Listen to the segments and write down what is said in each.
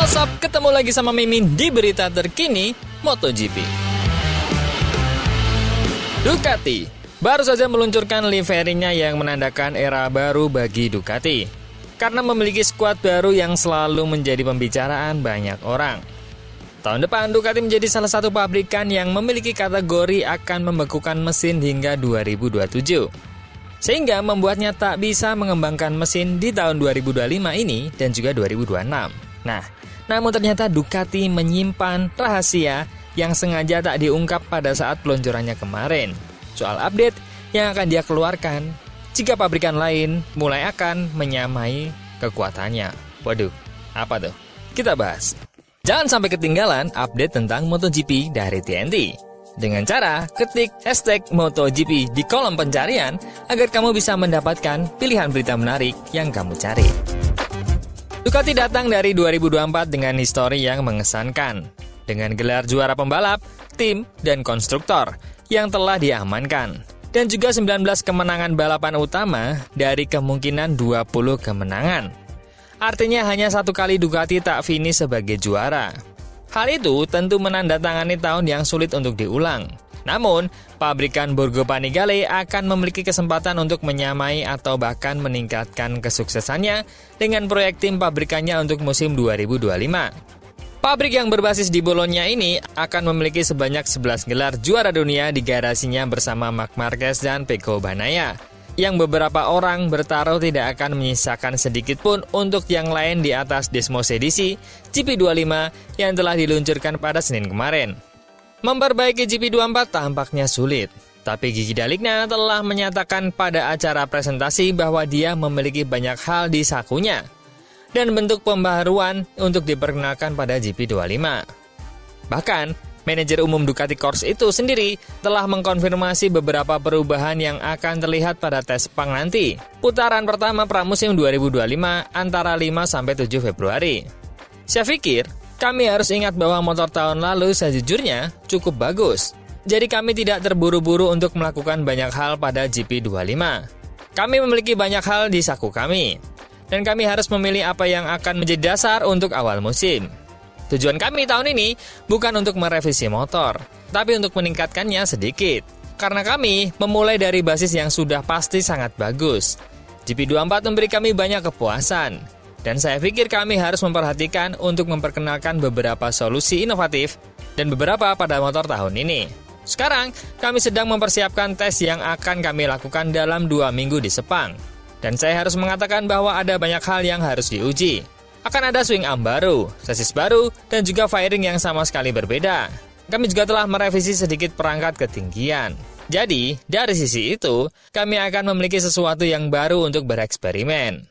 What's up? Ketemu lagi sama Mimin di berita terkini MotoGP. Ducati baru saja meluncurkan liverinya yang menandakan era baru bagi Ducati, karena memiliki skuad baru yang selalu menjadi pembicaraan banyak orang. Tahun depan Ducati menjadi salah satu pabrikan yang memiliki kategori akan membekukan mesin hingga 2027. Sehingga membuatnya tak bisa mengembangkan mesin di tahun 2025 ini dan juga 2026. Nah, namun ternyata Ducati menyimpan rahasia yang sengaja tak diungkap pada saat peluncurannya kemarin. Soal update yang akan dia keluarkan jika pabrikan lain mulai akan menyamai kekuatannya. Waduh, apa tuh? Kita bahas. Jangan sampai ketinggalan update tentang MotoGP dari TNT. Dengan cara ketik hashtag MotoGP di kolom pencarian agar kamu bisa mendapatkan pilihan berita menarik yang kamu cari. Ducati datang dari 2024 dengan histori yang mengesankan, dengan gelar juara pembalap, tim, dan konstruktor yang telah diamankan, dan juga 19 kemenangan balapan utama dari kemungkinan 20 kemenangan. Artinya hanya satu kali Ducati tak finish sebagai juara. Hal itu tentu menandatangani tahun yang sulit untuk diulang. Namun, pabrikan Borgo Panigale akan memiliki kesempatan untuk menyamai atau bahkan meningkatkan kesuksesannya dengan proyek tim pabrikannya untuk musim 2025. Pabrik yang berbasis di Bologna ini akan memiliki sebanyak 11 gelar juara dunia di garasinya bersama Marc Marquez dan Pecco Bagnaia, yang beberapa orang bertaruh tidak akan menyisakan sedikit pun untuk yang lain di atas Desmos edisi GP25 yang telah diluncurkan pada Senin kemarin. Memperbaiki GP24 tampaknya sulit, tapi Gigi Dalikna telah menyatakan pada acara presentasi bahwa dia memiliki banyak hal di sakunya dan bentuk pembaharuan untuk diperkenalkan pada GP25. Bahkan, manajer umum Ducati Corse itu sendiri telah mengkonfirmasi beberapa perubahan yang akan terlihat pada tes Sepang nanti, putaran pertama pramusim 2025 antara 5-7 Februari. Saya pikir, kami harus ingat bahwa motor tahun lalu sejujurnya cukup bagus. Jadi kami tidak terburu-buru untuk melakukan banyak hal pada GP25. Kami memiliki banyak hal di saku kami, dan kami harus memilih apa yang akan menjadi dasar untuk awal musim. Tujuan kami tahun ini bukan untuk merevisi motor, tapi untuk meningkatkannya sedikit. Karena kami memulai dari basis yang sudah pasti sangat bagus. GP24 memberi kami banyak kepuasan, dan saya pikir kami harus memperhatikan untuk memperkenalkan beberapa solusi inovatif dan beberapa pada motor tahun ini. Sekarang, kami sedang mempersiapkan tes yang akan kami lakukan dalam 2 minggu di Sepang. Dan saya harus mengatakan bahwa ada banyak hal yang harus diuji. Akan ada swing arm baru, sasis baru, dan juga fairing yang sama sekali berbeda. Kami juga telah merevisi sedikit perangkat ketinggian. Jadi, dari sisi itu, kami akan memiliki sesuatu yang baru untuk bereksperimen.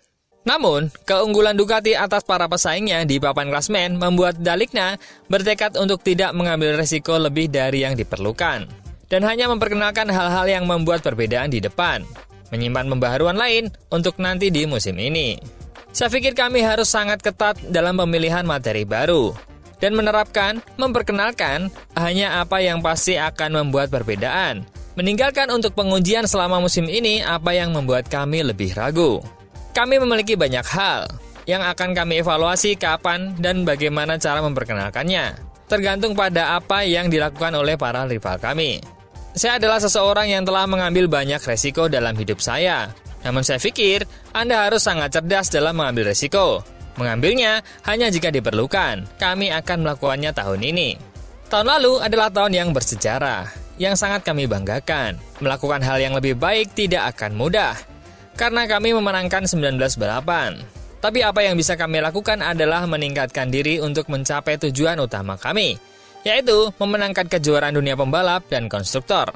Namun, keunggulan Ducati atas para pesaingnya di papan klasemen membuat Dalikna bertekad untuk tidak mengambil resiko lebih dari yang diperlukan, dan hanya memperkenalkan hal-hal yang membuat perbedaan di depan, menyimpan pembaharuan lain untuk nanti di musim ini. Saya pikir kami harus sangat ketat dalam pemilihan materi baru dan menerapkan, memperkenalkan hanya apa yang pasti akan membuat perbedaan. Meninggalkan untuk pengujian selama musim ini apa yang membuat kami lebih ragu. Kami memiliki banyak hal yang akan kami evaluasi kapan dan bagaimana cara memperkenalkannya, tergantung pada apa yang dilakukan oleh para rival kami. Saya adalah seseorang yang telah mengambil banyak resiko dalam hidup saya. Namun saya pikir, Anda harus sangat cerdas dalam mengambil resiko. Mengambilnya hanya jika diperlukan. Kami akan melakukannya tahun ini. Tahun lalu adalah tahun yang bersejarah, yang sangat kami banggakan. Melakukan hal yang lebih baik tidak akan mudah, karena kami memenangkan 19 balapan. Tapi apa yang bisa kami lakukan adalah meningkatkan diri untuk mencapai tujuan utama kami, yaitu memenangkan kejuaraan dunia pembalap dan konstruktor.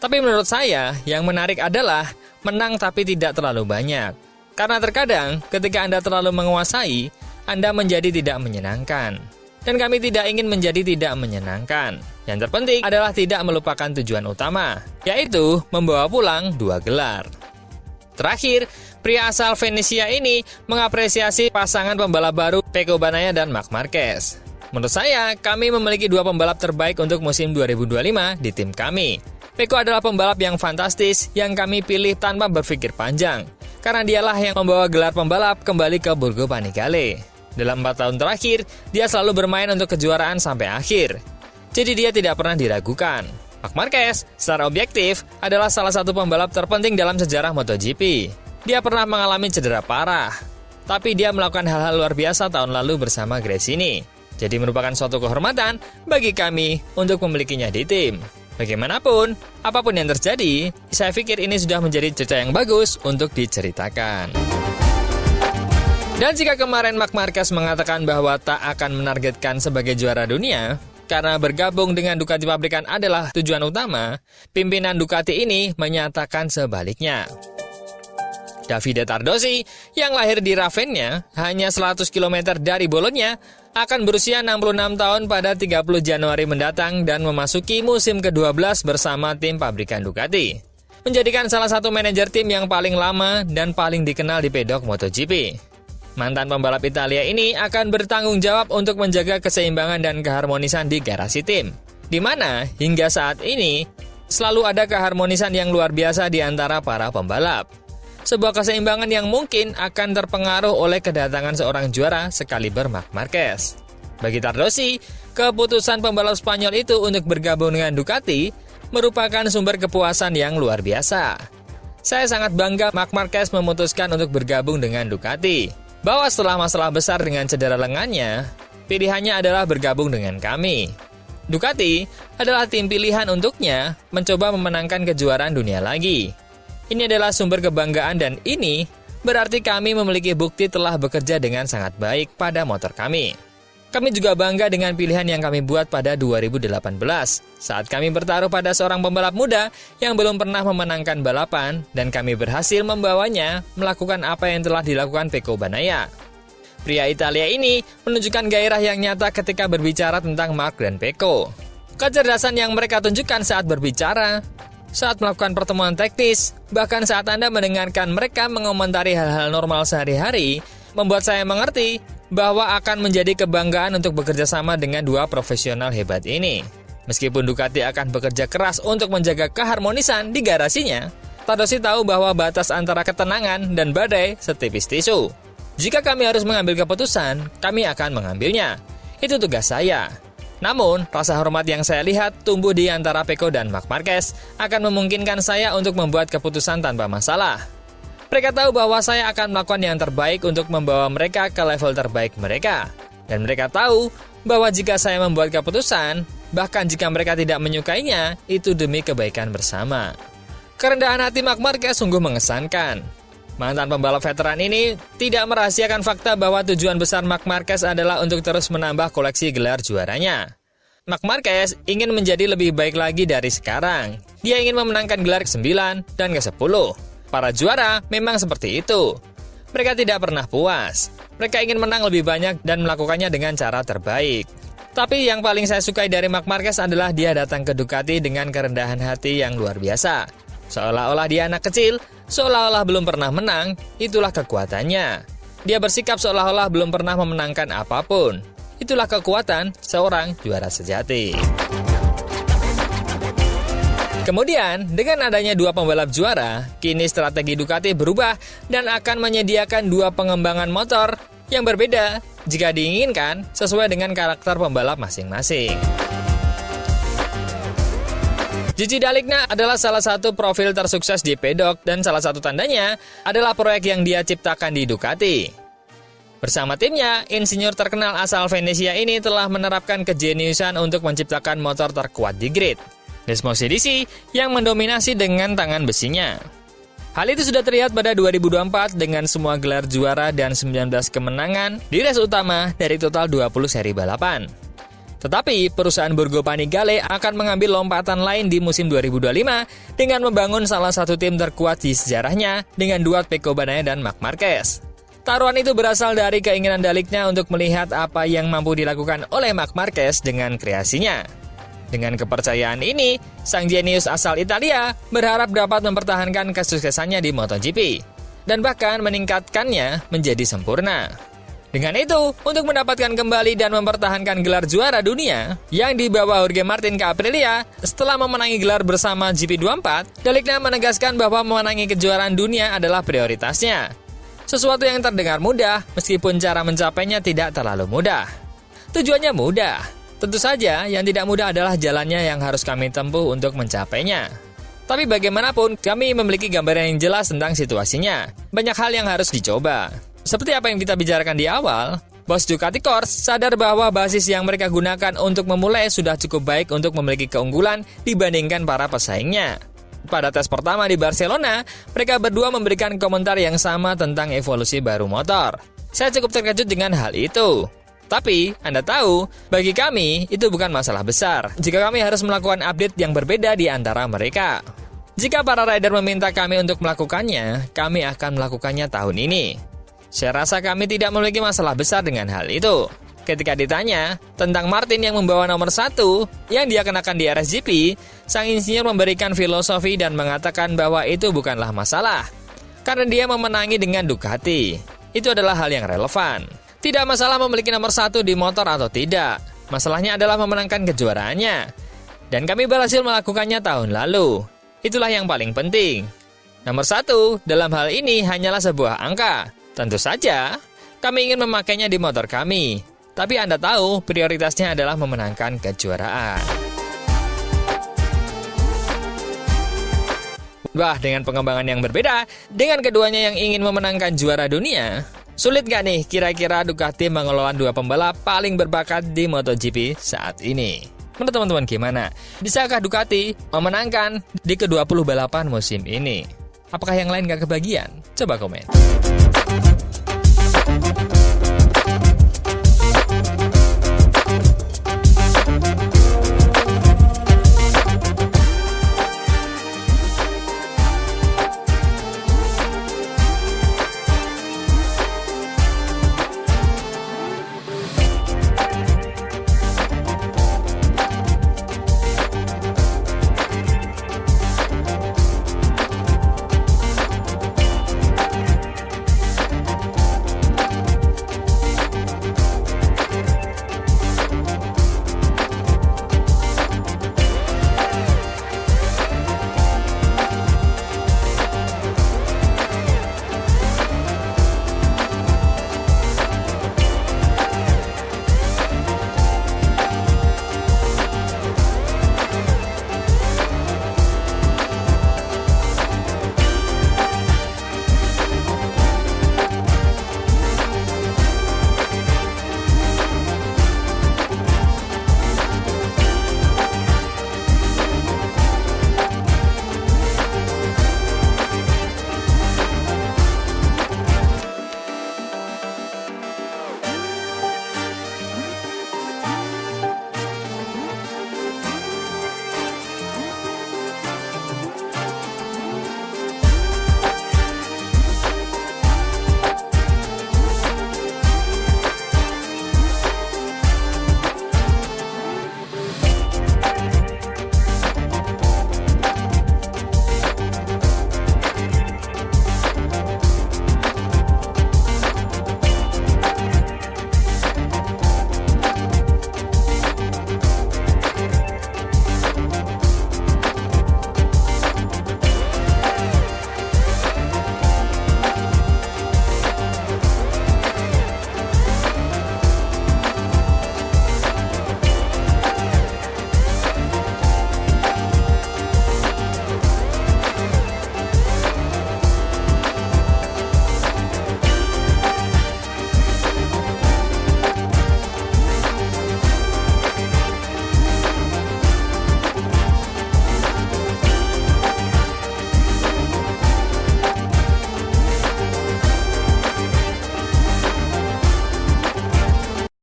Tapi menurut saya, yang menarik adalah menang tapi tidak terlalu banyak. Karena terkadang, ketika Anda terlalu menguasai, Anda menjadi tidak menyenangkan. Dan kami tidak ingin menjadi tidak menyenangkan. Yang terpenting adalah tidak melupakan tujuan utama, yaitu membawa pulang 2 gelar. Terakhir, pria asal Venesia ini mengapresiasi pasangan pembalap baru Pecco Bagnaia dan Marc Marquez. Menurut saya, kami memiliki 2 pembalap terbaik untuk musim 2025 di tim kami. Pecco adalah pembalap yang fantastis yang kami pilih tanpa berpikir panjang, karena dialah yang membawa gelar pembalap kembali ke Borgo Panigale. Dalam 4 tahun terakhir, dia selalu bermain untuk kejuaraan sampai akhir. Jadi dia tidak pernah diragukan. Marc Marquez, secara objektif, adalah salah satu pembalap terpenting dalam sejarah MotoGP. Dia pernah mengalami cedera parah, tapi dia melakukan hal-hal luar biasa tahun lalu bersama Gresini. Jadi merupakan suatu kehormatan bagi kami untuk memilikinya di tim. Bagaimanapun, apapun yang terjadi, saya pikir ini sudah menjadi cerita yang bagus untuk diceritakan. Dan jika kemarin Marc Marquez mengatakan bahwa tak akan menargetkan sebagai juara dunia, karena bergabung dengan Ducati pabrikan adalah tujuan utama, pimpinan Ducati ini menyatakan sebaliknya. Davide Tardosi, yang lahir di Ravenna, hanya 100 km dari Bologna, akan berusia 66 tahun pada 30 Januari mendatang dan memasuki musim ke-12 bersama tim pabrikan Ducati. Menjadikan salah satu manajer tim yang paling lama dan paling dikenal di pedok MotoGP. Mantan pembalap Italia ini akan bertanggung jawab untuk menjaga keseimbangan dan keharmonisan di garasi tim, di mana hingga saat ini selalu ada keharmonisan yang luar biasa di antara para pembalap. Sebuah keseimbangan yang mungkin akan terpengaruh oleh kedatangan seorang juara sekaliber Marc Marquez. Bagi Tardosi, keputusan pembalap Spanyol itu untuk bergabung dengan Ducati merupakan sumber kepuasan yang luar biasa. Saya sangat bangga Marc Marquez memutuskan untuk bergabung dengan Ducati. Bahwa setelah masalah besar dengan cedera lengannya, pilihannya adalah bergabung dengan kami. Ducati adalah tim pilihan untuknya mencoba memenangkan kejuaraan dunia lagi. Ini adalah sumber kebanggaan dan ini berarti kami memiliki bukti telah bekerja dengan sangat baik pada motor kami. Kami juga bangga dengan pilihan yang kami buat pada 2018 saat kami bertaruh pada seorang pembalap muda yang belum pernah memenangkan balapan dan kami berhasil membawanya melakukan apa yang telah dilakukan Pecco Bagnaia. Pria Italia ini menunjukkan gairah yang nyata ketika berbicara tentang Marc dan Pecco. Kecerdasan yang mereka tunjukkan saat berbicara, saat melakukan pertemuan teknis, bahkan saat Anda mendengarkan mereka mengomentari hal-hal normal sehari-hari, membuat saya mengerti bahwa akan menjadi kebanggaan untuk bekerja sama dengan dua profesional hebat ini. Meskipun Ducati akan bekerja keras untuk menjaga keharmonisan di garasinya, Tardosi tahu bahwa batas antara ketenangan dan badai setipis tisu. Jika kami harus mengambil keputusan, kami akan mengambilnya. Itu tugas saya. Namun, rasa hormat yang saya lihat tumbuh di antara Pecco dan Marc Marquez akan memungkinkan saya untuk membuat keputusan tanpa masalah. Mereka tahu bahwa saya akan melakukan yang terbaik untuk membawa mereka ke level terbaik mereka. Dan mereka tahu bahwa jika saya membuat keputusan, bahkan jika mereka tidak menyukainya, itu demi kebaikan bersama. Kerendahan hati Marc Marquez sungguh mengesankan. Mantan pembalap veteran ini tidak merahasiakan fakta bahwa tujuan besar Marc Marquez adalah untuk terus menambah koleksi gelar juaranya. Marc Marquez ingin menjadi lebih baik lagi dari sekarang. Dia ingin memenangkan gelar ke-9 dan ke-10. Para juara memang seperti itu. Mereka tidak pernah puas. Mereka ingin menang lebih banyak dan melakukannya dengan cara terbaik. Tapi yang paling saya sukai dari Marc Marquez adalah dia datang ke Ducati dengan kerendahan hati yang luar biasa. Seolah-olah dia anak kecil, seolah-olah belum pernah menang, itulah kekuatannya. Dia bersikap seolah-olah belum pernah memenangkan apapun. Itulah kekuatan seorang juara sejati. Kemudian, dengan adanya dua pembalap juara, kini strategi Ducati berubah dan akan menyediakan dua pengembangan motor yang berbeda jika diinginkan sesuai dengan karakter pembalap masing-masing. Gigi D'Aligna adalah salah satu profil tersukses di pedok dan salah satu tandanya adalah proyek yang dia ciptakan di Ducati. Bersama timnya, insinyur terkenal asal Venesia ini telah menerapkan kejeniusan untuk menciptakan motor terkuat di grid. Desmosedici yang mendominasi dengan tangan besinya. Hal itu sudah terlihat pada 2024 dengan semua gelar juara dan 19 kemenangan di race utama dari total 20 seri balapan. Tetapi perusahaan Borgo Panigale akan mengambil lompatan lain di musim 2025 dengan membangun salah satu tim terkuat di sejarahnya dengan duet Pecco Bagnaia dan Marc Marquez. Taruhan itu berasal dari keinginan D'Aligna untuk melihat apa yang mampu dilakukan oleh Marc Marquez dengan kreasinya. Dengan kepercayaan ini, sang jenius asal Italia berharap dapat mempertahankan kesuksesannya di MotoGP dan bahkan meningkatkannya menjadi sempurna. Dengan itu, untuk mendapatkan kembali dan mempertahankan gelar juara dunia yang dibawa Jorge Martin ke Aprilia setelah memenangi gelar bersama GP24, D'Aligna menegaskan bahwa memenangi kejuaraan dunia adalah prioritasnya. Sesuatu yang terdengar mudah, meskipun cara mencapainya tidak terlalu mudah. Tujuannya mudah. Tentu saja, yang tidak mudah adalah jalannya yang harus kami tempuh untuk mencapainya. Tapi bagaimanapun, kami memiliki gambaran yang jelas tentang situasinya. Banyak hal yang harus dicoba. Seperti apa yang kita bicarakan di awal, bos Ducati Corse sadar bahwa basis yang mereka gunakan untuk memulai sudah cukup baik untuk memiliki keunggulan dibandingkan para pesaingnya. Pada tes pertama di Barcelona, mereka berdua memberikan komentar yang sama tentang evolusi baru motor. Saya cukup terkejut dengan hal itu. Tapi, Anda tahu, bagi kami itu bukan masalah besar jika kami harus melakukan update yang berbeda di antara mereka. Jika para rider meminta kami untuk melakukannya, kami akan melakukannya tahun ini. Saya rasa kami tidak memiliki masalah besar dengan hal itu. Ketika ditanya tentang Martin yang membawa nomor 1 yang dia kenakan di RSGP, sang insinyur memberikan filosofi dan mengatakan bahwa itu bukanlah masalah, karena dia memenangi dengan Ducati. Itu adalah hal yang relevan. Tidak masalah memiliki nomor 1 di motor atau tidak. Masalahnya adalah memenangkan kejuaraannya. Dan kami berhasil melakukannya tahun lalu. Itulah yang paling penting. Nomor 1 dalam hal ini hanyalah sebuah angka. Tentu saja, kami ingin memakainya di motor kami. Tapi Anda tahu, prioritasnya adalah memenangkan kejuaraan. Wah, dengan pengembangan yang berbeda, dengan keduanya yang ingin memenangkan juara dunia, sulit gak nih kira-kira Ducati mengelola dua pembalap paling berbakat di MotoGP saat ini? Menurut teman-teman gimana? Bisakah Ducati memenangkan di ke-20 balapan musim ini? Apakah yang lain gak kebagian? Coba komen.